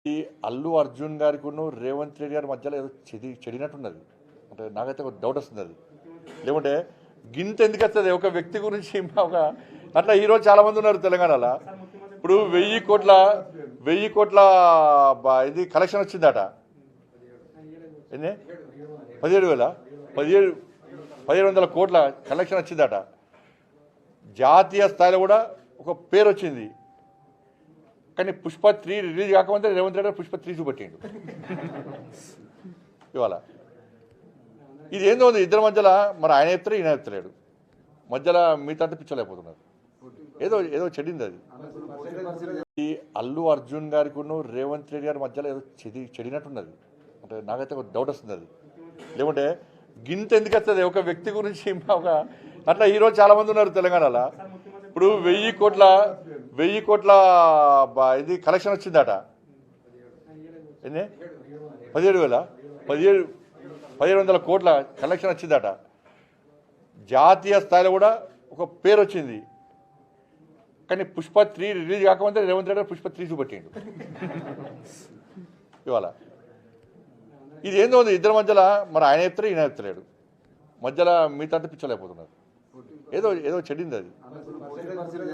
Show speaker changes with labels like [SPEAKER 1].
[SPEAKER 1] ఈ అల్లు అర్జున్ గారికిను రేవంత్ రెడ్డి గారి మధ్యలో ఏదో చెడినట్టున్నది. అంటే నాకైతే ఒక డౌట్ వస్తుంది. అది లేకుంటే గింత ఎందుకు వస్తుంది ఒక వ్యక్తి గురించి ఒక అట్లా ఈరోజు చాలామంది ఉన్నారు తెలంగాణలో. ఇప్పుడు 1000 కోట్ల ఇది కలెక్షన్ వచ్చిందట. ఎన్ని 17,000 కోట్ల కలెక్షన్ వచ్చిందట. జాతీయ స్థాయిలో కూడా ఒక పేరు వచ్చింది. కానీ పుష్ప 3 రిలీజ్ కాకముందే రేవంత్ రెడ్డి పుష్ప 3 చూపెట్టిండు ఇవాళ. ఇది ఏందో ఉంది ఇద్దరి మధ్యలో. మరి ఆయన చెప్తారు, ఈయన చెప్తలేడు. మధ్యలో మిగతా పిచ్చలేకపోతున్నారు. ఏదో చెడింది అది. ఈ అల్లు అర్జున్ గారికిను రేవంత్ రెడ్డి గారి మధ్యలో ఏదో చెడినట్టున్నది. అంటే నాకైతే ఒక డౌట్ వస్తుంది. అది లేకుంటే గింత ఎందుకు వస్తుంది ఒక వ్యక్తి గురించి ఒక అట్లా ఈరోజు చాలామంది ఉన్నారు తెలంగాణలో. ఇప్పుడు 1000 కోట్ల ఇది కలెక్షన్ వచ్చిందట. ఎన్ని 17,000 కోట్ల కలెక్షన్ వచ్చిందట. జాతీయ స్థాయిలో కూడా ఒక పేరు వచ్చింది. కానీ పుష్ప 3 రిలీజ్ కాకముందే రేవంత్ రెడ్డి పుష్ప 3 చూపెట్టిండు ఇవాళ. ఇది ఏందో ఉంది ఇద్దరి మధ్యలో. మరి ఆయన చెప్తారు, ఈయన చెప్తలేడు. మధ్యలో మిగతా పిచ్చలేకపోతున్నారు. ఏదో చెడింది అది.